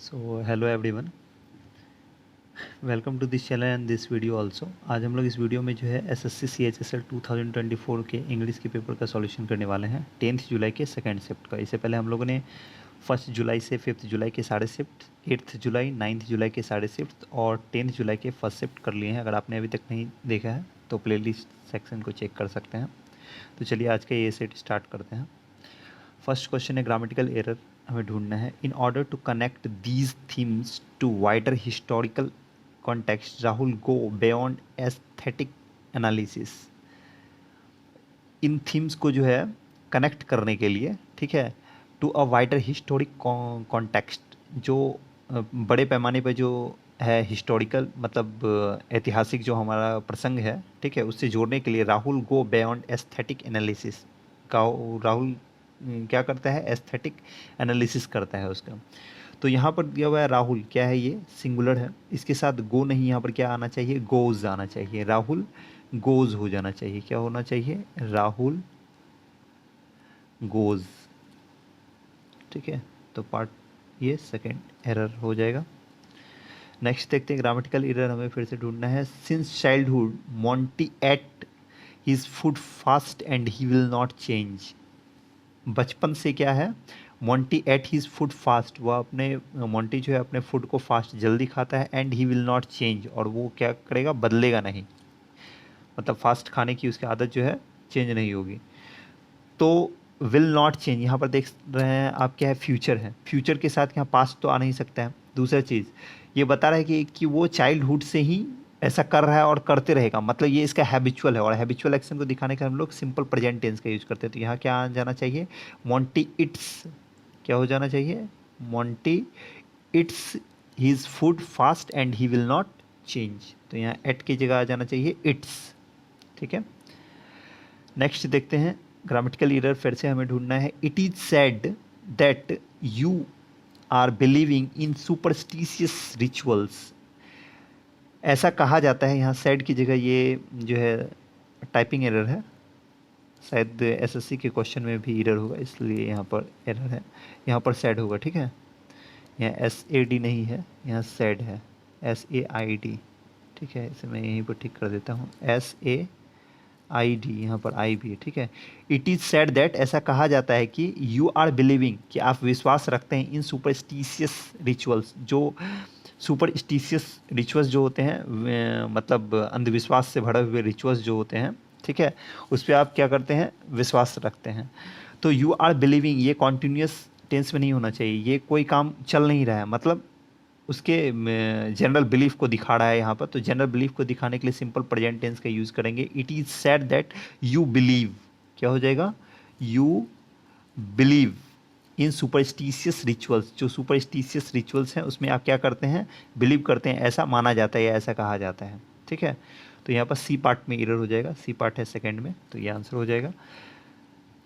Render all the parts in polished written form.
So hello everyone, welcome to this channel and this video also. आज हम लोग इस वीडियो में जो है एसएससी CHSL 2024 के इंग्लिश के पेपर का सॉल्यूशन करने वाले हैं 10th जुलाई के सेकंड शिफ्ट का। इससे पहले हम लोगों ने 1 जुलाई से 5 जुलाई के सारे शिफ्ट, 8th जुलाई 9th जुलाई के सारे शिफ्ट और 10th जुलाई के फर्स्ट शिफ्ट कर लिए हैं। अगर आपने अभी तक नहीं देखा है तो प्लेलिस्ट सेक्शन को चेक कर सकते हैं। तो चलिए आज का ये सेट स्टार्ट करते हैं। फर्स्ट क्वेश्चन है ग्रामेटिकल एरर हमें ढूंढना है। In order to connect these themes to wider historical context Rahul go beyond aesthetic analysis. इन थीम्स को जो है कनेक्ट करने के लिए, ठीक है, to a wider historic context, जो बड़े पैमाने पर जो है हिस्टोरिकल मतलब ऐतिहासिक जो हमारा प्रसंग है, ठीक है, उससे जोड़ने के लिए Rahul go beyond aesthetic analysis का राहुल क्या करता है, एस्थेटिक एनालिसिस करता है उसका। तो यहाँ पर दिया हुआ है राहुल, क्या है ये, सिंगुलर है, इसके साथ गो नहीं, यहाँ पर क्या आना चाहिए, गोज आना चाहिए। राहुल गोज हो जाना चाहिए, क्या होना चाहिए, राहुल गोज, ठीक है। तो पार्ट ये सेकंड एरर हो जाएगा। नेक्स्ट देखते हैं ग्रामेटिकल एरर हमें फिर से ढूंढना है। Since childhood Monty at his food fast and he will not change. बचपन से क्या है, Monty at his food fast, वह अपने मोंटी जो है अपने फूड को फास्ट जल्दी खाता है। And he will not change, और वो क्या करेगा, बदलेगा नहीं, मतलब फास्ट खाने की उसकी आदत जो है चेंज नहीं होगी। तो विल नॉट चेंज यहाँ पर देख रहे हैं आप, क्या है, फ्यूचर है। फ्यूचर के साथ यहाँ पास्ट तो आ नहीं सकता है। दूसरा चीज़ ये बता रहा है कि वो चाइल्डहुड से ही ऐसा कर रहा है और करते रहेगा, मतलब ये इसका हैबिचुअल है। और हैबिचुअल एक्शन को दिखाने के हम लोग सिंपल प्रेजेंट टेंस का यूज करते हैं। तो यहाँ क्या आ जाना चाहिए, मोंटी इट्स, क्या हो जाना चाहिए, Monty it's his food fast and he will not change. तो यहाँ एट की जगह आ जाना चाहिए इट्स, ठीक है। नेक्स्ट देखते हैं ग्रामेटिकल एरर फिर से हमें ढूंढना है। It is said that you are believing in superstitious rituals. ऐसा कहा जाता है, यहाँ सैड की जगह ये जो है टाइपिंग एरर है, शायद एसएससी के क्वेश्चन में भी एरर होगा, इसलिए यहाँ पर एरर है। यहाँ पर सैड होगा, ठीक है, यहाँ SAD नहीं है, यहाँ सैड है, SAID, ठीक है। इसे मैं यहीं पर ठीक कर देता हूँ, SAID, यहाँ पर I भी है, ठीक है। इट इज़ सैड दैट, ऐसा कहा जाता है कि यू आर बिलीविंग, कि आप विश्वास रखते हैं, इन सुपरस्टिशियस रिचुअल्स, जो सुपरस्टिशियस रिचुअल्स जो होते हैं मतलब अंधविश्वास से भरे हुए रिचुअल्स जो होते हैं, ठीक है, उस पर आप क्या करते हैं, विश्वास रखते हैं। तो यू आर बिलीविंग ये कॉन्टिन्यूस टेंस में नहीं होना चाहिए, ये कोई काम चल नहीं रहा है, मतलब उसके जनरल बिलीफ को दिखा रहा है यहाँ पर। तो जनरल बिलीफ को दिखाने के लिए सिंपल प्रेजेंट टेंस का यूज़ करेंगे। It is said that you believe, क्या हो जाएगा, you believe in superstitious rituals, जो सुपरस्टिशियस रिचुअल्स हैं उसमें आप क्या करते हैं, बिलीव करते हैं, ऐसा माना जाता है या ऐसा कहा जाता है, ठीक है। तो यहाँ पर सी पार्ट में एरर हो जाएगा, सी पार्ट है सेकंड में, तो ये आंसर हो जाएगा।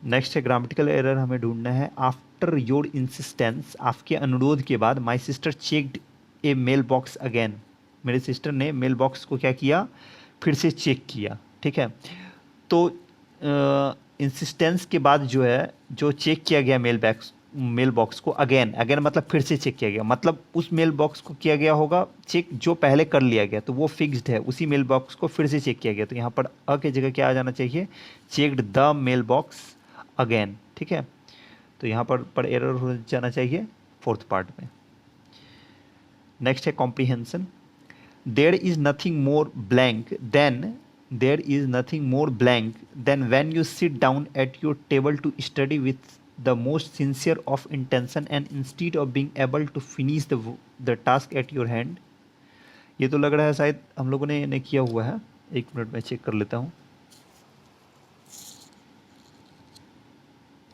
नेक्स्ट है ग्रामेटिकल एरर हमें ढूंढना है। आफ्टर योर इंसिस्टेंस, आपके अनुरोध के बाद, my sister checked a mail box again, मेरे सिस्टर ने मेल बॉक्स को क्या किया, फिर से चेक किया, ठीक है। तो इंसिस्टेंस के बाद जो है, जो चेक किया गया मेल बॉक्स को, अगेन, अगेन मतलब फिर से चेक किया गया, मतलब उस मेल बॉक्स को किया गया होगा चेक जो पहले कर लिया गया, तो वो फिक्स्ड है, उसी मेल बॉक्स को फिर से चेक किया गया। तो यहाँ पर अ की जगह क्या आ जाना चाहिए, checked the mail box again, ठीक है। तो यहाँ पर एरर हो जाना चाहिए फोर्थ पार्ट में। नेक्स्ट है comprehension. There is nothing more blank than, there is nothing more blank than when you sit down at your table to study with the most sincere of intention and instead of being able to finish the task at your hand. ये तो लग रहा है शायद हम लोगों ने इन्हें किया हुआ है, एक मिनट में चेक कर लेता हूँ।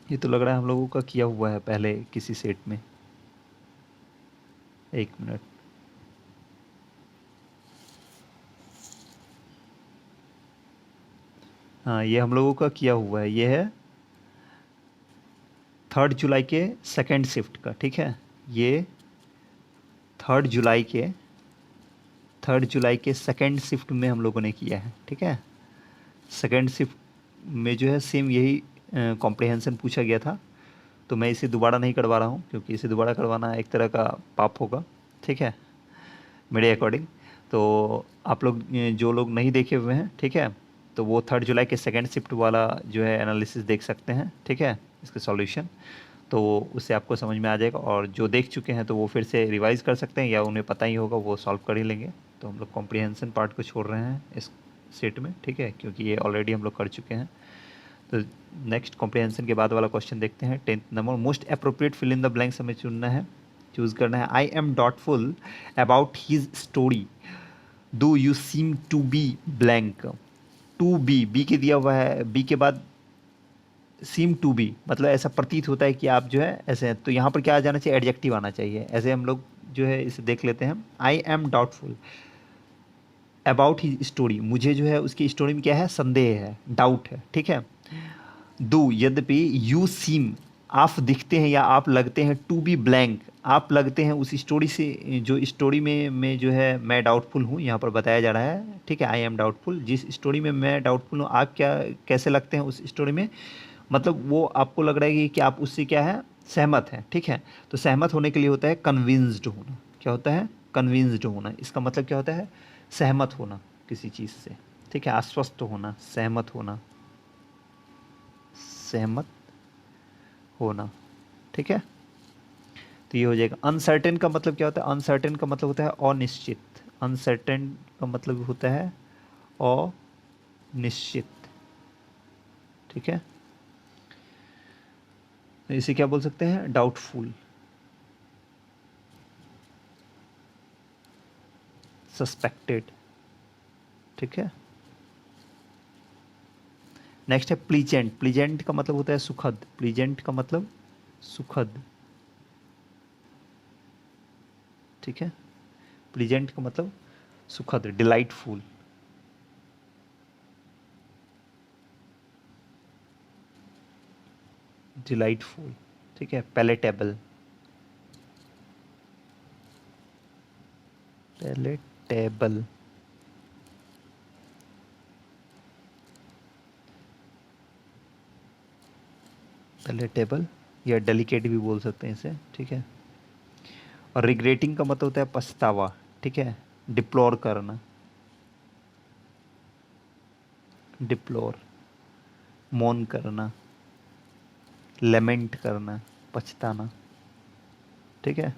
ये तो लग रहा है हम लोगों का किया हुआ है पहले किसी सेट में, एक मिनट। हाँ, ये हम लोगों का किया हुआ है, ये है 3 जुलाई के सेकंड शिफ्ट का, ठीक है। ये 3 जुलाई के सेकंड शिफ्ट में हम लोगों ने किया है, ठीक है। सेकंड शिफ्ट में जो है सेम यही कॉम्प्रिहेंशन पूछा गया था। तो मैं इसे दोबारा नहीं करवा रहा हूँ, क्योंकि इसे दोबारा करवाना एक तरह का पाप होगा, ठीक है, मेरे अकॉर्डिंग। तो आप लोग जो लोग नहीं देखे हुए हैं, ठीक है, तो वो 3 जुलाई के सेकेंड शिफ्ट वाला जो है एनालिसिस देख सकते हैं, ठीक है, इसके सॉल्यूशन। तो उससे आपको समझ में आ जाएगा, और जो देख चुके हैं तो वो फिर से रिवाइज कर सकते हैं, या उन्हें पता ही होगा वो सॉल्व कर ही लेंगे। तो हम लोग कॉम्प्रिहेंशन पार्ट को छोड़ रहे हैं इस सेट में, ठीक है, क्योंकि ये ऑलरेडी हम लोग कर चुके हैं। तो नेक्स्ट कॉम्प्रिहेंशन के बाद वाला क्वेश्चन देखते हैं, 10th number, most appropriate fill in the blanks हमें चुनना है, चूज़ करना है। I am doubtful about his story, do you seem to be blank. To be के दिया हुआ है, बी के बाद सीम टू बी, मतलब ऐसा प्रतीत होता है कि आप जो है ऐसे हैं। तो यहाँ पर क्या आ जाना चाहिए, एडजेक्टिव आना चाहिए। ऐसे हम लोग जो है इसे देख लेते हैं। I am doubtful about he story, मुझे जो है उसकी स्टोरी में क्या है, संदेह है, डाउट है, ठीक है। डू, यद्यपि, यू सीम, आप दिखते हैं या आप लगते हैं, टू बी ब्लैंक, आप लगते हैं उस स्टोरी से, जो स्टोरी में जो है मैं डाउटफुल हूँ, यहाँ पर बताया जा रहा है, ठीक है। आई एम डाउटफुल, जिस स्टोरी में मैं डाउटफुल हूँ, आप क्या कैसे लगते हैं उस स्टोरी में, मतलब वो आपको लग रहा है कि आप उससे क्या है, सहमत हैं, ठीक है। तो सहमत होने के लिए होता है कन्विंस्ड होना। क्या होता है, कन्विंस्ड होना। इसका मतलब क्या होता है, सहमत होना किसी चीज़ से, ठीक है, आश्वस्त होना, सहमत होना, सहमत होना, ठीक है। तो ये हो जाएगा। अनसर्टेन का मतलब क्या होता है, अनसर्टेन का मतलब होता है अनिश्चित, अनसर्टेन का मतलब होता है अनिश्चित, ठीक है। इसे क्या बोल सकते हैं, डाउटफुल, सस्पेक्टेड, ठीक है। नेक्स्ट है प्लीजेंट, प्लीजेंट का मतलब होता है सुखद, प्लीजेंट का मतलब सुखद, ठीक है। प्लीजेंट का मतलब सुखद, डिलाइटफुल, डिलाइटफुल, ठीक है। पैलेटेबल, पैलेटेबल, पैलेटेबल या डेलिकेट भी बोल सकते हैं इसे, ठीक है। और रिग्रेटिंग का मतलब होता है पछतावा, ठीक है। डिप्लोर करना, डिप्लोर, मौन करना, लेमेंट करना, पछताना, ठीक है।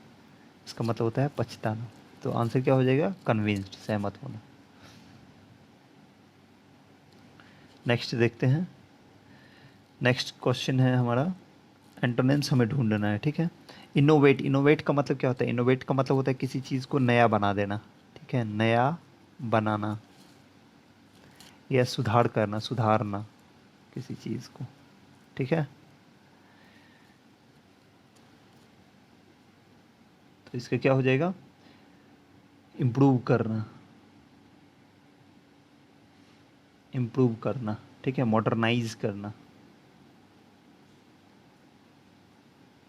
इसका मतलब होता है पछताना। तो आंसर क्या हो जाएगा, कन्विंस्ड, सहमत होना। नेक्स्ट देखते हैं। नेक्स्ट क्वेश्चन है हमारा, एंटोनिम्स हमें ढूंढना है, ठीक है। इनोवेट, इनोवेट का मतलब क्या होता है, इनोवेट का मतलब होता है किसी चीज़ को नया बना देना, ठीक है, नया बनाना, या सुधार करना, सुधारना किसी चीज़ को, ठीक है। तो इसका क्या हो जाएगा, इम्प्रूव करना, इम्प्रूव करना, ठीक है, मॉडर्नाइज करना,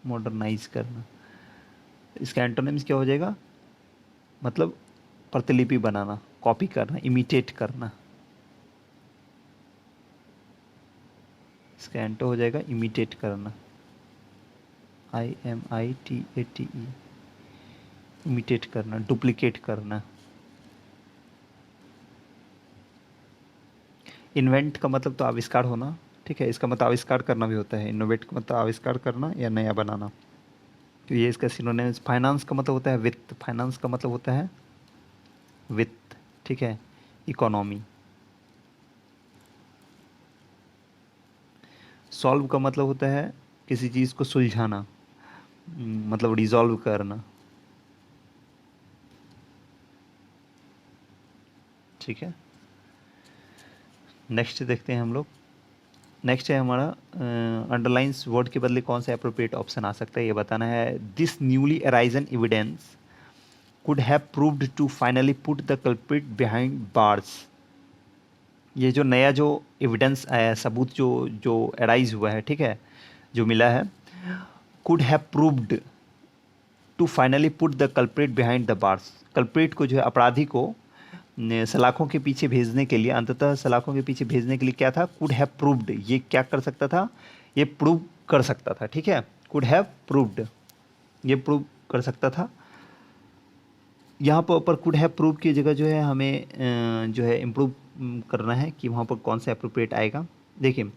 मॉडर्नाइज करना। इसका एंटोनिम्स क्या हो जाएगा, मतलब प्रतिलिपि बनाना, कॉपी करना, इमिटेट करना। इसका एंटो हो जाएगा इमिटेट करना, IMITATE, इमिटेट करना, डुप्लीकेट करना। इन्वेंट का मतलब तो आविष्कार होना, ठीक है, इसका मतलब आविष्कार करना भी होता है। इनोवेट का मतलब आविष्कार करना या नया बनाना। तो ये इसका सिनोनिम्स। फाइनेंस का मतलब होता है वित्त, फाइनेंस का मतलब होता है वित्त, ठीक है, इकोनॉमी। सॉल्व का मतलब होता है किसी चीज़ को सुलझाना, मतलब रिजॉल्व करना, ठीक है। नेक्स्ट देखते हैं हम लोग। नेक्स्ट है हमारा अंडरलाइंस वर्ड के बदले कौन सा अप्रोप्रिएट ऑप्शन आ सकता है, ये बताना है। This newly arisen evidence could have proved to finally put the culprit behind bars. ये जो नया जो एविडेंस आया है, सबूत जो जो अराइज हुआ है, ठीक है, जो मिला है, could have proved to finally put the culprit behind the bars. Culprit को जो है, अपराधी को सलाखों के पीछे भेजने के लिए, अंततः सलाखों के पीछे भेजने के लिए क्या था, कुड हैव प्रूव्ड, ये क्या कर सकता था, ये प्रूव कर सकता था, ठीक है, कुड हैव प्रूव्ड, ये प्रूव कर सकता था। यहाँ पर कुड हैव प्रूव की जगह जो है हमें जो है इम्प्रूव करना है कि वहाँ पर कौन सा अप्रोप्रिएट आएगा। देखिए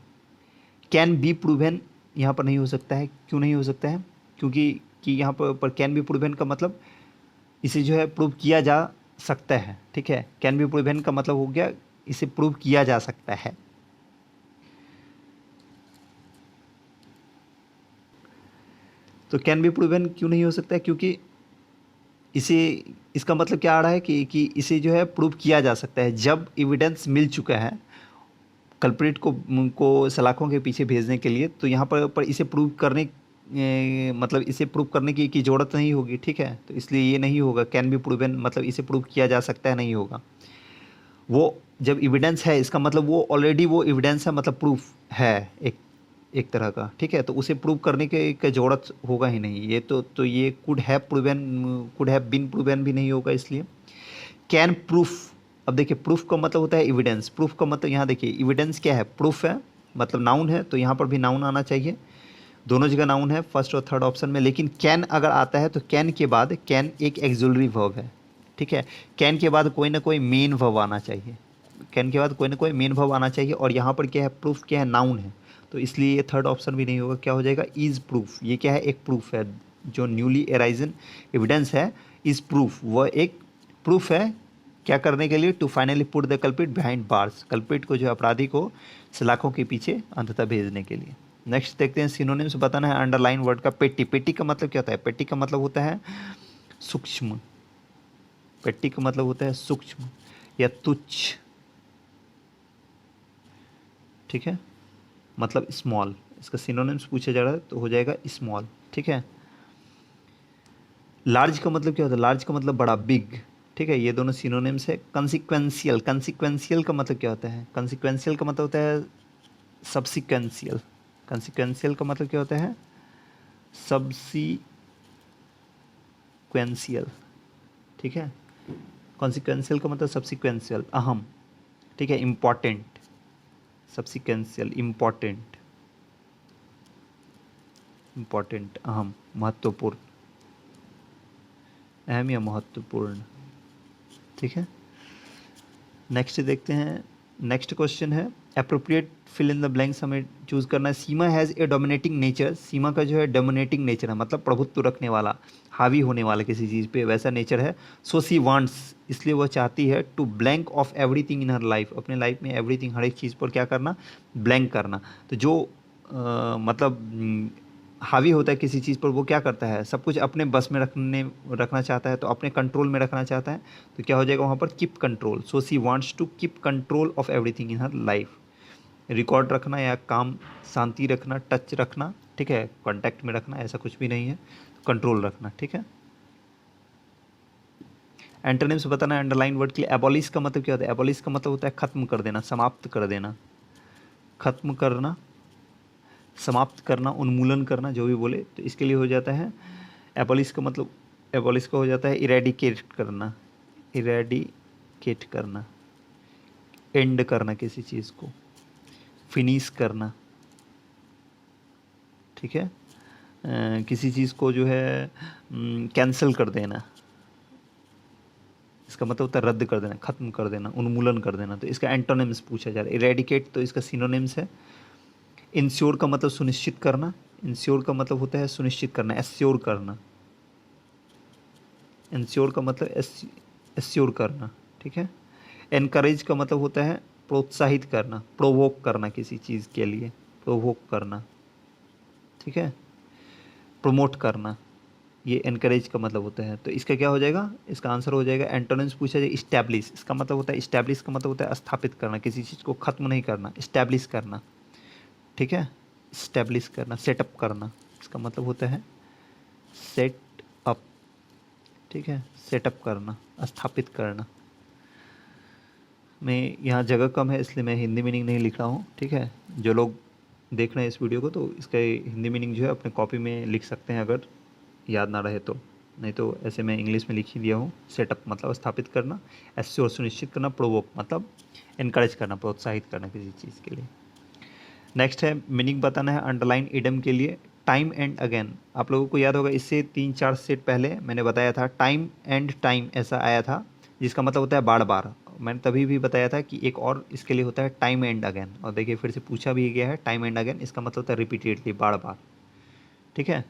कैन बी प्रूवन यहाँ पर नहीं हो सकता है, क्यों नहीं हो सकता है, क्योंकि कि यहाँ पर कैन बी प्रूवन का मतलब इसे जो है प्रूव किया जा सकता है, ठीक है, कैन बी प्रूवन का मतलब हो गया इसे प्रूव किया जा सकता है। तो कैन बी प्रूवन क्यों नहीं हो सकता है, क्योंकि इसे इसका मतलब क्या आ रहा है कि इसे जो है प्रूव किया जा सकता है जब एविडेंस मिल चुका है कल्प्रिट को सलाखों के पीछे भेजने के लिए। तो यहाँ पर इसे प्रूव करने मतलब इसे प्रूव करने की ज़रूरत नहीं होगी, ठीक है, तो इसलिए ये नहीं होगा। कैन बी प्रूवन मतलब इसे प्रूव किया जा सकता है नहीं होगा। वो जब एविडेंस है इसका मतलब वो ऑलरेडी वो एविडेंस है, मतलब प्रूफ है एक तरह का, ठीक है, तो उसे प्रूव करने के ज़रूरत होगा ही नहीं। ये तो ये could have proven, could have been proven भी नहीं होगा, इसलिए कैन प्रूफ। अब देखिए प्रूफ का मतलब होता है एविडेंस, प्रूफ का मतलब यहाँ देखिए एविडेंस क्या है, प्रूफ है, मतलब नाउन है, तो यहाँ पर भी नाउन आना चाहिए, दोनों जगह नाउन है फर्स्ट और थर्ड ऑप्शन में। लेकिन कैन अगर आता है तो कैन के बाद कैन एक एक्सुलरी वर्ब है, ठीक है, कैन के बाद कोई ना कोई मेन वर्ब आना चाहिए, कैन के बाद कोई ना कोई मेन वर्ब आना चाहिए, और यहाँ पर क्या है, प्रूफ क्या है, नाउन है, तो इसलिए ये थर्ड ऑप्शन भी नहीं होगा। क्या हो जाएगा, इज़ प्रूफ। ये क्या है, एक प्रूफ है, जो न्यूली एराइजन एविडेंस है, इज़ प्रूफ, वह एक प्रूफ है क्या करने के लिए, to finally put the culprit behind bars, culprit को जो अपराधी को सलाखों के पीछे अंततः भेजने के लिए। नेक्स्ट देखते हैं सिनोनिम्स बताना है अंडरलाइन वर्ड का। पेटी, पेटी का मतलब क्या होता है, पेटी का मतलब होता है सूक्ष्म, पेटी का मतलब होता है सूक्ष्म या तुच्छ, ठीक है, मतलब स्मॉल। इसका सिनोनिम्स पूछा जा रहा है तो हो जाएगा स्मॉल, ठीक है। लार्ज का मतलब क्या होता है, लार्ज का मतलब बड़ा, बिग, ठीक है, ये दोनों सिनोनिम्स है। कंसिक्वेंशियल, कंसिक्वेंशियल का मतलब क्या होता है, कंसिक्वेंशियल का मतलब होता है सब्सिक्वेंशियल, कंसिक्वेंशियल का मतलब क्या होता है, सब्सिक्वेंशियल, ठीक है, कॉन्सिक्वेंशियल का मतलब सब्सिक्वेंशियल, अहम, ठीक है, इम्पॉर्टेंट, सब्सिक्वेंशियल इम्पॉर्टेंट, इम्पॉर्टेंट अहम, महत्वपूर्ण, अहम या महत्वपूर्ण, ठीक है। नेक्स्ट देखते हैं, नेक्स्ट क्वेश्चन है appropriate fill in the blanks, हमें चूज़ करना है। Seema has a dominating nature, Seema का जो है डोमिनेटिंग नेचर है, मतलब प्रभुत्व रखने वाला, हावी होने वाला किसी चीज़ पे, वैसा नेचर है। सो सी वांट्स, इसलिए वह चाहती है, to blank of everything in her life, अपने लाइफ में एवरीथिंग, हर एक चीज़ पर क्या करना, ब्लैंक करना। तो जो मतलब हावी होता है किसी चीज़ पर, वो क्या करता है, सब कुछ अपने बस में रखना चाहता है, तो अपने कंट्रोल में रखना चाहता है, तो क्या हो जाएगा वहाँ पर, keep control. So she wants to keep control of everything in her life, record रखना या काम, शांति रखना, टच रखना, ठीक है, कांटेक्ट में रखना, ऐसा कुछ भी नहीं है, कंट्रोल रखना, ठीक है। एंटोनिम्स बताना है अंडरलाइन वर्ड के लिए। एबॉलिश का मतलब क्या होता है, एबॉलिश का मतलब होता है खत्म कर देना, समाप्त कर देना, खत्म करना, समाप्त करना, उन्मूलन करना, जो भी बोले, तो इसके लिए हो जाता है एबॉलिश का मतलब, एबॉलिश का हो जाता है इरेडिकेट करना, इरेडिकेट करना, एंड करना किसी चीज़ को, फिनिश करना, ठीक है, किसी चीज़ को जो है कैंसिल कर देना, इसका मतलब होता है रद्द कर देना, खत्म कर देना, उन्मूलन कर देना। तो इसका एंटोनिम्स पूछा जा रहा है। इरेडिकेट तो इसका सिनोनिम्स है। इंश्योर का मतलब सुनिश्चित करना, इंश्योर का मतलब होता है सुनिश्चित करना, एश्योर करना, इंश्योर का मतलब एश्योर करना, ठीक है। एनकरेज का मतलब होता है प्रोत्साहित करना, प्रोवोक करना किसी चीज़ के लिए, प्रोवोक करना, ठीक है, प्रमोट करना, ये एनकरेज का मतलब होता है। तो इसका क्या हो जाएगा, इसका आंसर हो जाएगा, एंटोनिम्स पूछा जाए इस्टेब्लिश, इसका मतलब होता है, इस्टेब्लिश का मतलब होता है स्थापित करना, किसी चीज़ को ख़त्म नहीं करना, इस्टेब्लिश करना, ठीक है, इस्टेब्लिश करना, सेटअप करना, इसका मतलब होता है सेट अप, ठीक है, सेटअप करना, स्थापित करना। मैं यहाँ जगह कम है इसलिए मैं हिंदी मीनिंग नहीं लिख रहा हूँ, ठीक है, जो लोग देख रहे हैं इस वीडियो को तो इसका हिंदी मीनिंग जो है अपने कॉपी में लिख सकते हैं अगर याद ना रहे तो, नहीं तो ऐसे मैं इंग्लिश में लिख ही दिया हूँ। सेटअप मतलब स्थापित करना, एश्योर सुनिश्चित करना, प्रोवोक मतलब इनकरेज करना, प्रोत्साहित करना किसी चीज़ के लिए। नेक्स्ट है मीनिंग बताना है अंडरलाइन इडम के लिए। टाइम एंड अगेन, आप लोगों को याद होगा इससे 3-4 सेट पहले मैंने बताया था टाइम एंड टाइम ऐसा आया था, जिसका मतलब होता है बार बार। मैंने तभी भी बताया था कि एक और इसके लिए होता है टाइम एंड अगेन, और देखिए फिर से पूछा भी गया है टाइम एंड अगेन, इसका मतलब होता है रिपीटेडली, बार बार। ठीक है,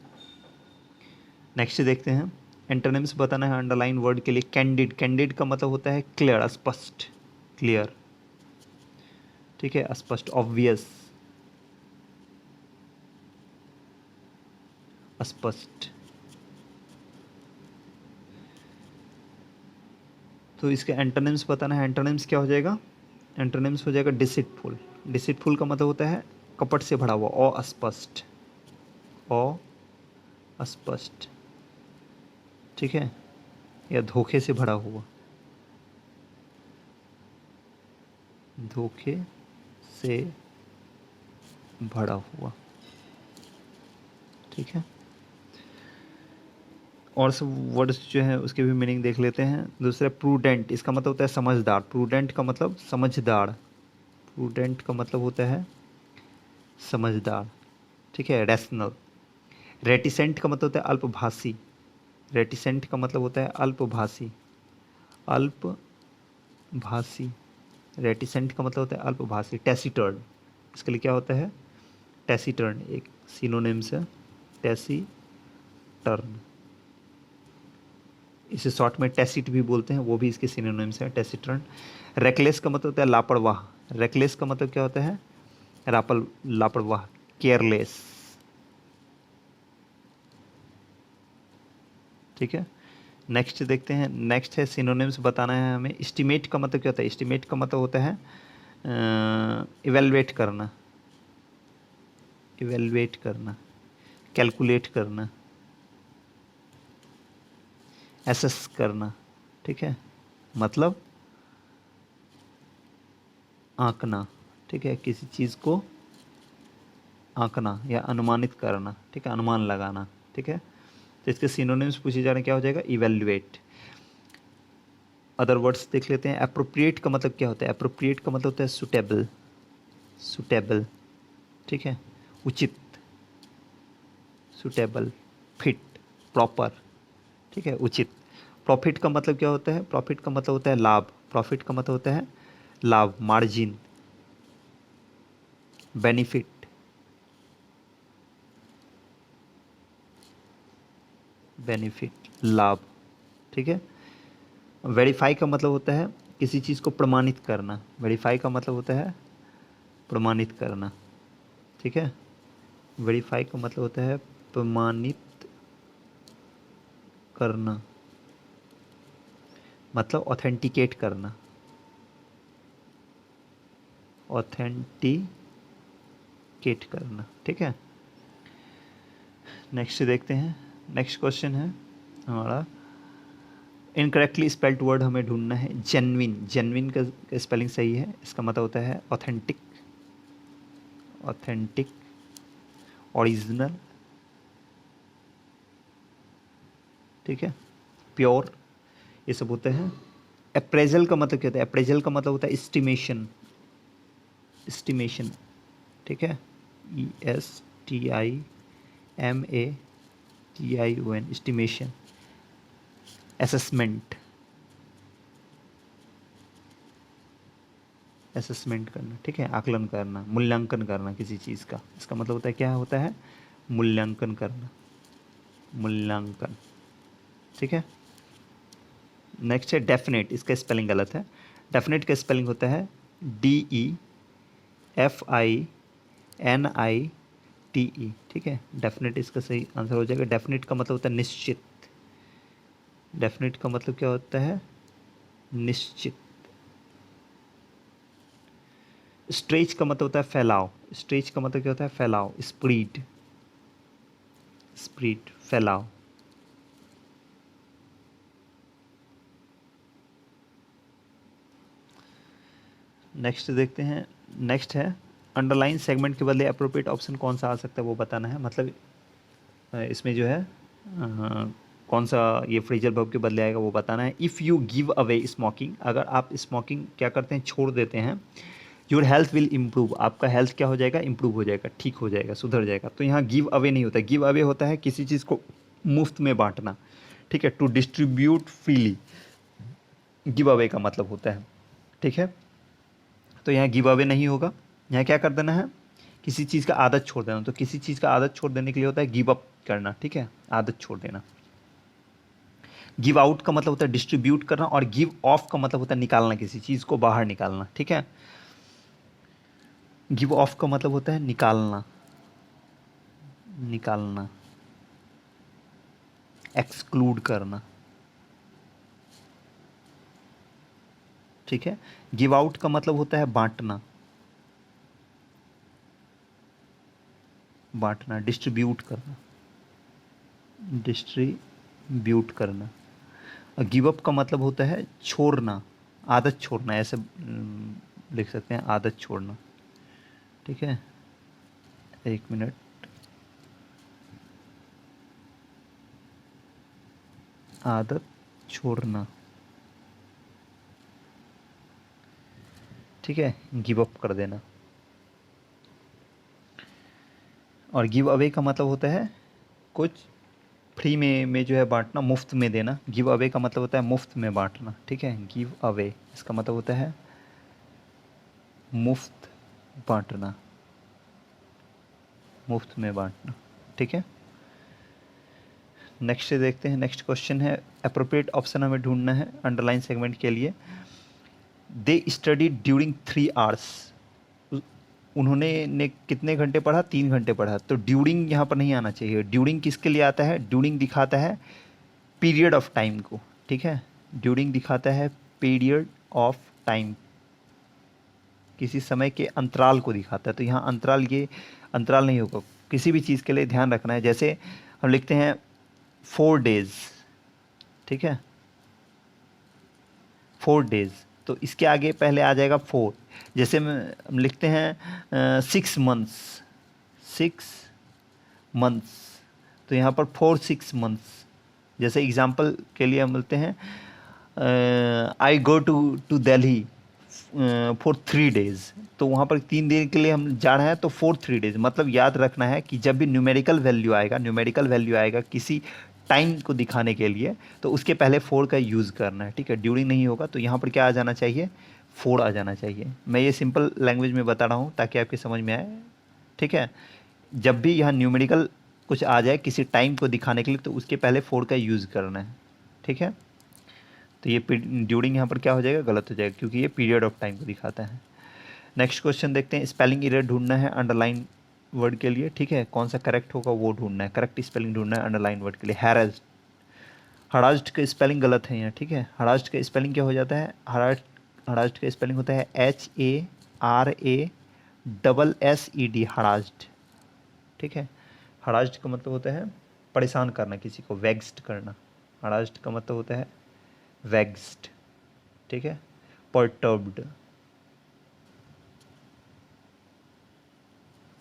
नेक्स्ट देखते हैं एंटोनिम्स बताना है अंडरलाइन वर्ड के लिए। कैंडिड, कैंडिड का मतलब होता है क्लियर, स्पष्ट, क्लियर। ठीक है, स्पष्ट, ऑब्वियस, स्पष्ट। तो इसके एंटोनिम्स बताना है। एंटोनिम्स क्या हो जाएगा? एंटोनिम्स हो जाएगा डिसिटफुल। डिसिटफुल का मतलब होता है कपट से भरा हुआ, अस्पष्ट, अस्पष्ट। ठीक है, या धोखे से भरा हुआ, धोखे से भरा हुआ। ठीक है, और सब वर्ड्स जो है उसके भी मीनिंग देख लेते हैं। दूसरा प्रूडेंट, इसका मतलब होता है समझदार। प्रूडेंट का मतलब समझदार, प्रूडेंट का मतलब होता है समझदार। ठीक है, रैशनल। रेटिसेंट का मतलब होता है अल्पभाषी। रेटिसेंट का मतलब होता है अल्पभाषी, अल्पभाषी। रेटिसेंट का मतलब होता है अल्पभाषी। टैसीटर्न, इसके लिए क्या होता है? टैसीटर्न एक सिनोनिम्स है, टैसीटर्न। इसे शॉर्ट में टैसिट भी बोलते हैं, वो भी इसके सिनोनिम्स है, टैसीटर्न। रेकलेस का मतलब होता है लापरवाह। रेकलेस का मतलब क्या होता है? लापरवाह, केयरलेस। ठीक है, नेक्स्ट देखते हैं। नेक्स्ट है सिनोनिम्स बताना है हमें। एस्टिमेट का मतलब क्या होता है? एस्टिमेट का मतलब होता है इवेलुएट करना, इवेलुएट करना, कैलकुलेट करना, एसेस करना। ठीक है, मतलब आंकना। ठीक है, किसी चीज़ को आंकना या अनुमानित करना। ठीक है, अनुमान लगाना। ठीक है, तो इसके सिनोनिम्स पूछे जा रहे हैं, क्या हो जाएगा? इवेलुएट। अदर वर्ड्स देख लेते हैं। अप्रोप्रिएट का मतलब क्या होता है? अप्रोप्रिएट का मतलब होता है सुटेबल, सुटेबल। ठीक है, उचित, सुटेबल, फिट, प्रॉपर। ठीक है, उचित। प्रॉफिट का मतलब क्या होता है? प्रॉफिट का मतलब होता है लाभ। प्रॉफिट का मतलब होता है लाभ, मार्जिन, बेनिफिट, बेनिफिट, लाभ। ठीक है, वेरीफाई का मतलब होता है किसी चीज़ को प्रमाणित करना। वेरीफाई का मतलब होता है प्रमाणित करना। ठीक है, वेरीफाई का मतलब होता है प्रमाणित करना, मतलब ऑथेंटिकेट करना, ऑथेंटिकेट करना। ठीक है, नेक्स्ट देखते हैं। नेक्स्ट क्वेश्चन है हमारा, इनकरेक्टली स्पेल्ड वर्ड हमें ढूंढना है। जेन्युइन, जेन्युइन का स्पेलिंग सही है, इसका मतलब होता है ऑथेंटिक, ऑथेंटिक, ओरिजिनल। ठीक है, प्योर, ये सब होते हैं। अप्रेजल का मतलब क्या होता है? अप्रेजल का मतलब होता है एस्टिमेशन, एस्टिमेशन। ठीक है, ESTIMATION, एस्टिमेशन। असेसमेंट, असेसमेंट करना। ठीक है, आकलन करना, मूल्यांकन करना किसी चीज़ का, इसका मतलब होता है, क्या होता है? मूल्यांकन करना, मूल्यांकन। ठीक है, नेक्स्ट है डेफिनेट, इसका स्पेलिंग गलत है। डेफिनेट का स्पेलिंग होता है DEFINITE। ठीक है, डेफिनेट इसका सही आंसर हो जाएगा। डेफिनेट का मतलब होता है निश्चित। डेफिनेट का मतलब क्या होता है? निश्चित। स्ट्रेच का मतलब होता है फैलाव। स्ट्रेच का मतलब क्या होता है? फैलाव, स्प्रीड, स्प्रीड, फैलाव। नेक्स्ट देखते हैं। नेक्स्ट है अंडरलाइन सेगमेंट के बदले अप्रोप्रिएट ऑप्शन कौन सा आ सकता है वो बताना है। मतलब इसमें जो है कौन सा ये फ्रेजल वर्ब के बदले आएगा वो बताना है। If you give away smoking, अगर आप स्मोकिंग क्या करते हैं? छोड़ देते हैं। योर हेल्थ विल इम्प्रूव, आपका हेल्थ क्या हो जाएगा, इम्प्रूव हो जाएगा, ठीक हो जाएगा, सुधर जाएगा। तो यहाँ गिव अवे नहीं होता है, गिव अवे होता है किसी चीज़ को मुफ्त में बांटना, ठीक है, to distribute freely, give away का मतलब होता है, ठीक है। तो यहाँ गिव अवे नहीं होगा, यहाँ क्या कर देना है, किसी चीज़ का आदत छोड़ देना। तो किसी चीज़ का आदत छोड़ देने के लिए होता है गिव अप करना, ठीक है, आदत छोड़ देना। गिव आउट का मतलब होता है डिस्ट्रीब्यूट करना, और गिव ऑफ का मतलब होता है निकालना, किसी चीज़ को बाहर निकालना, ठीक है। गिव ऑफ का मतलब होता है निकालना, निकालना, एक्सक्लूड करना, ठीक है। गिव आउट का मतलब होता है बांटना, बांटना, डिस्ट्रीब्यूट करना, डिस्ट्रीब्यूट करना। और गिव अप का मतलब होता है छोड़ना, आदत छोड़ना, ऐसे लिख सकते हैं, आदत छोड़ना, ठीक है। एक मिनट, आदत छोड़ना, ठीक है, गिव अप कर देना। और गिव अवे का मतलब होता है कुछ फ्री में जो है बांटना, मुफ्त में देना। गिव अवे का मतलब होता है मुफ्त में बांटना, ठीक है। गिव अवे इसका मतलब होता है मुफ्त बांटना, मुफ्त में बांटना, ठीक है। नेक्स्ट देखते हैं, नेक्स्ट क्वेश्चन है, अप्रोप्रिएट ऑप्शन हमें ढूंढना है अंडरलाइन सेगमेंट के लिए। दे स्टडी ड्यूरिंग 3 आवर्स, उन्होंने ने कितने घंटे पढ़ा, 3 घंटे पढ़ा। तो ड्यूरिंग यहाँ पर नहीं आना चाहिए। ड्यूरिंग किसके लिए आता है, ड्यूरिंग दिखाता है पीरियड ऑफ टाइम को, ठीक है। ड्यूरिंग दिखाता है पीरियड ऑफ टाइम, किसी समय के अंतराल को दिखाता है। तो यहाँ अंतराल, ये अंतराल नहीं होगा, किसी भी चीज़ के लिए ध्यान रखना है। जैसे हम लिखते हैं 4 डेज, ठीक है, 4 डेज, तो इसके आगे पहले आ जाएगा 4। जैसे हम लिखते हैं 6 मंथ्स, 6 मंथ्स, तो यहाँ पर 4 6 मंथ्स। जैसे एग्जाम्पल के लिए हम बोलते हैं I go to Delhi for 3 days, तो वहाँ पर 3 दिन के लिए हम जा रहे हैं, तो 4 3 डेज। मतलब याद रखना है कि जब भी न्यूमेरिकल वैल्यू आएगा, न्यूमेरिकल वैल्यू आएगा किसी टाइम को दिखाने के लिए, तो उसके पहले 4 का यूज़ करना है, ठीक है। ड्यूरिंग नहीं होगा, तो यहाँ पर क्या आ जाना चाहिए, 4 आ जाना चाहिए। मैं ये सिंपल लैंग्वेज में बता रहा हूँ ताकि आपकी समझ में आए, ठीक है। जब भी यहाँ न्यूमेरिकल कुछ आ जाए किसी टाइम को दिखाने के लिए, तो उसके पहले 4 का यूज़ करना है, ठीक है। तो ये ड्यूरिंग यहाँ पर क्या हो जाएगा, गलत हो जाएगा, क्योंकि ये पीरियड ऑफ टाइम को दिखाता है। नेक्स्ट क्वेश्चन देखते हैं, स्पेलिंग एरर ढूंढना है अंडरलाइन वर्ड के लिए, ठीक है। कौन सा करेक्ट होगा वो ढूंढना है, करेक्ट स्पेलिंग ढूंढना है अंडरलाइन वर्ड के लिए। हैराज्ड, हराज्ड का स्पेलिंग गलत है यहाँ, ठीक है। हराज्ड का स्पेलिंग क्या हो जाता है, हराज्ड का स्पेलिंग होता है HARASSED, हराज्ड, ठीक है। हराज्ड का मतलब होता है परेशान करना किसी को, वेक्स्ड करना। हराज्ड का मतलब होता है वेक्स्ड, ठीक है। परटर्ब्ड,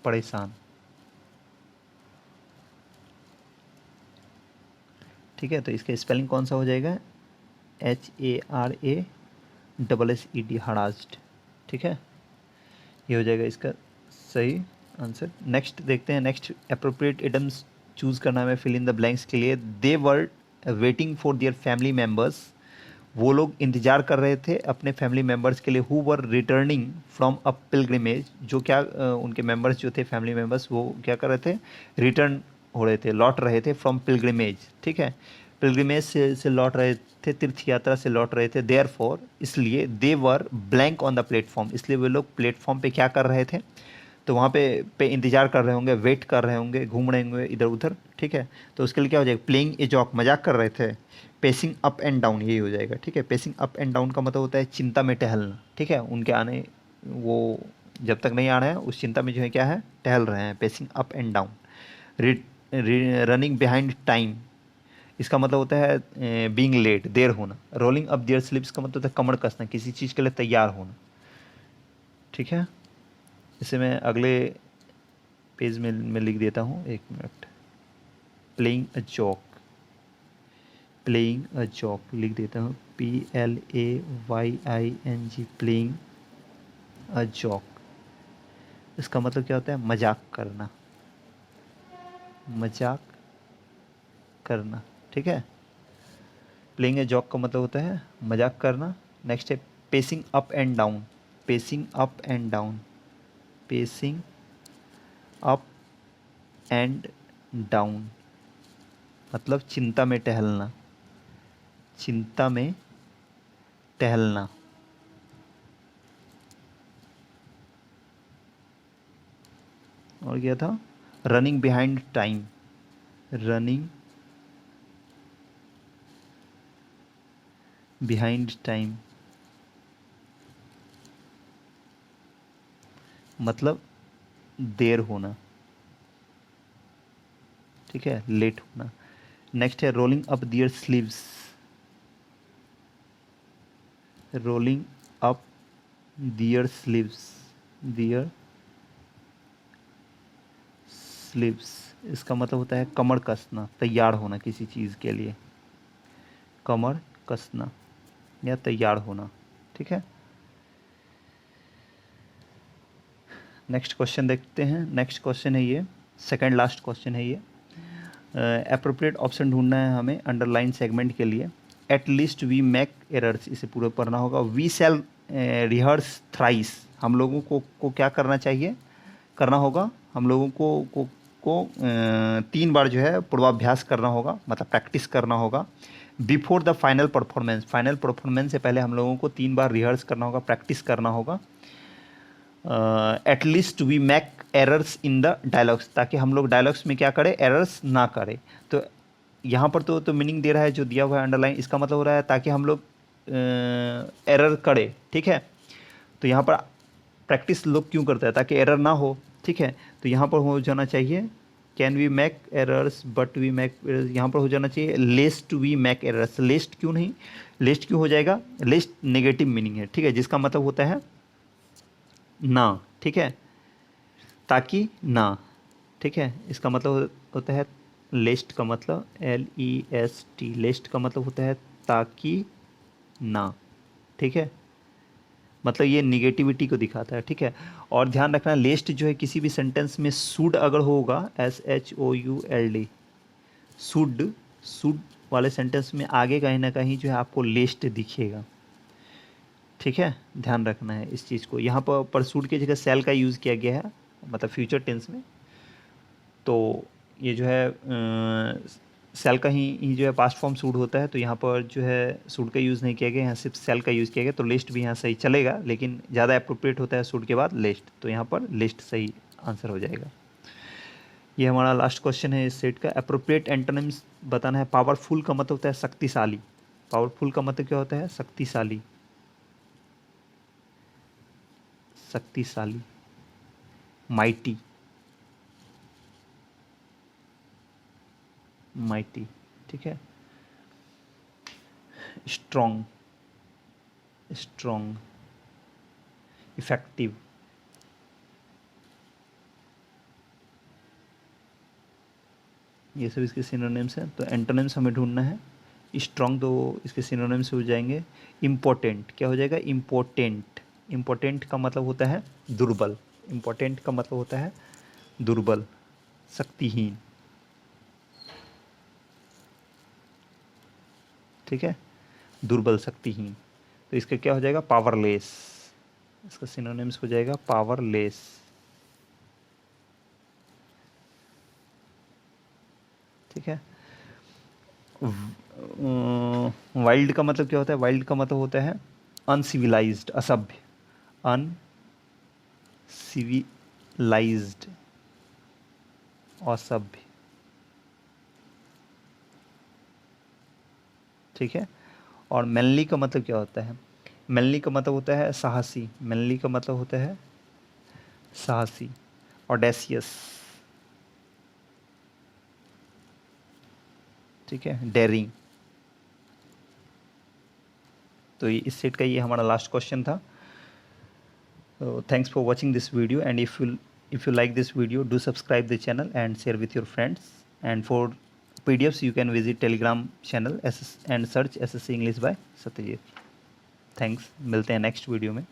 परेशान, ठीक है। तो इसका स्पेलिंग कौन सा हो जाएगा, HARASSED, हराज्ड, ठीक है। ये हो जाएगा इसका सही आंसर। नेक्स्ट देखते हैं, नेक्स्ट अप्रोप्रिएट इडम्स चूज़ करना है फिल इन द ब्लैंक्स के लिए। They were waiting for their family members, वो लोग इंतज़ार कर रहे थे अपने फैमिली मेम्बर्स के लिए। Who were returning from a pilgrimage, जो क्या उनके मेम्बर्स जो थे, फैमिली मेम्बर्स, वो क्या कर रहे थे, रिटर्न हो रहे थे, लौट रहे थे फ्रॉम पिलग्रिमेज, ठीक है। पिलग्रिमेज से लौट रहे थे, तीर्थ यात्रा से लौट रहे थे। देयर फॉर, इसलिए, दे वर ब्लैंक ऑन द प्लेटफॉर्म, इसलिए वे लोग प्लेटफॉर्म पे क्या कर रहे थे, तो वहाँ पे इंतजार कर रहे होंगे, वेट कर रहे होंगे, घूम रहे होंगे इधर उधर, ठीक है। तो उसके लिए क्या हो जाएगा, प्लेइंग ए जॉक, मजाक कर रहे थे। पेसिंग अप एंड डाउन, यही हो जाएगा, ठीक है। पेसिंग अप एंड डाउन का मतलब होता है चिंता में टहलना, ठीक है। उनके आने, वो जब तक नहीं आ रहे हैं उस चिंता में जो है क्या है, टहल रहे हैं, pacing up and down. Running behind time, इसका मतलब होता है बीइंग लेट, देर होना। रोलिंग अप देयर स्लीव्स का मतलब होता है कमर कसना, किसी चीज़ के लिए तैयार होना, ठीक है। इसे मैं अगले पेज में लिख देता हूँ, एक minute. Playing a joke, playing a joke लिख देता हूँ, PLAYING, प्लेइंग अ जॉक, इसका मतलब क्या होता है? मजाक करना, मजाक करना, ठीक है। प्लेइंग ए जॉक का मतलब होता है मजाक करना। नेक्स्ट है pacing up and down, pacing up and down, pacing up and down मतलब चिंता में टहलना, चिंता में टहलना। और क्या था? Running behind time, running behind time मतलब देर होना, ठीक है, लेट होना। नेक्स्ट है रोलिंग अप दियर स्लीव्स, रोलिंग अप दियर स्लीव्स, दियर स्लीव्स इसका मतलब होता है कमर कसना, तैयार होना किसी चीज़ के लिए, कमर कसना या तैयार होना, ठीक है। नेक्स्ट क्वेश्चन देखते हैं। नेक्स्ट क्वेश्चन है ये, सेकंड लास्ट क्वेश्चन है ये। अप्रोप्रिएट ऑप्शन ढूंढना है हमें अंडरलाइन सेगमेंट के लिए। At least we make errors, इसे पूरा पढ़ना होगा। वी शैल रिहर्स थ्राइस, हम लोगों को क्या करना चाहिए, करना होगा, हम लोगों को 3 बार जो है पूर्वाभ्यास करना होगा, मतलब प्रैक्टिस करना होगा। Before the final performance, final performance से पहले हम लोगों को 3 बार रिहर्स करना होगा, प्रैक्टिस करना होगा। At least we make errors in the dialogues, ताकि हम लोग डायलॉग्स में क्या करें, एरर्स ना करें। तो यहाँ पर तो मीनिंग दे रहा है जो दिया हुआ है अंडरलाइन, इसका मतलब हो रहा है ताकि हम लोग एरर करें, ठीक है। तो यहाँ पर प्रैक्टिस लोग क्यों करते हैं, ताकि एरर ना हो, ठीक है। तो यहाँ पर हो जाना चाहिए can we make errors but we make, यहाँ पर हो जाना चाहिए lest we make errors. Lest क्यों नहीं, लेस्ट क्यों हो जाएगा? लेस्ट नेगेटिव मीनिंग है, ठीक है, जिसका मतलब होता है ना, ठीक है, ताकि ना, ठीक है। इसका मतलब होता है लेस्ट का मतलब LEST, लेस्ट का मतलब होता है ताकि ना, ठीक है, मतलब ये निगेटिविटी को दिखाता है, ठीक है। और ध्यान रखना लेस्ट जो है किसी भी सेंटेंस में शुड अगर होगा, SHOULD, शुड, शुड वाले सेंटेंस में आगे कहीं ना कहीं जो है आपको लेस्ट दिखेगा, ठीक है, ध्यान रखना है इस चीज़ को। यहाँ पर शुड की जगह सेल का यूज़ किया गया है, मतलब फ्यूचर टेंस में। तो ये जो है सेल का ही जो है पास्ट फॉर्म शुड होता है, तो यहाँ पर जो है शुड का यूज़ नहीं किया गया, यहाँ सिर्फ सेल का यूज़ किया गया। तो लिस्ट भी यहाँ सही चलेगा, लेकिन ज़्यादा अप्रोप्रिएट होता है शुड के बाद लिस्ट, तो यहाँ पर लिस्ट सही आंसर हो जाएगा। ये हमारा लास्ट क्वेश्चन है इस सेट का। अप्रोप्रिएट एंटोनिम्स बताना है। पावरफुल का मतलब होता है शक्तिशाली, पावरफुल का मतलब क्या होता है? शक्तिशाली, शक्तिशाली। माइटी, माइटी, ठीक है। Strong, strong. इफेक्टिव, ये सब इसके सिनोनिम्स हैं। तो एंटोनिम्स हमें ढूंढना है। स्ट्रॉन्ग तो इसके सिनोनिम्स हो जाएंगे। इम्पोर्टेंट क्या हो जाएगा? इम्पोर्टेंट, इम्पोर्टेंट का मतलब होता है दुर्बल, इम्पोर्टेंट का मतलब होता है दुर्बल, शक्तिहीन, ठीक है, दुर्बल, शक्तिहीन। तो इसका क्या हो जाएगा? पावरलेस, इसका सिनोनिम्स हो जाएगा पावरलेस, ठीक है। वाइल्ड का मतलब क्या होता है? वाइल्ड का मतलब होता है अनसिविलाइज्ड, असभ्य, अनसिविलाइज्ड, असभ्य, ठीक है। और मैनली का मतलब क्या होता है? मैनली का मतलब होता है साहसी, मैनली का मतलब होता है साहसी। ऑडेसियस, ठीक है, डेयरिंग। तो इस सेट का ये हमारा लास्ट क्वेश्चन था। Thanks for watching this video, and if you like this video, do subscribe the channel and share with your friends. And for PDFs you can visit Telegram channel and search SSC English by Satyajit. Thanks, मिलते हैं next video में।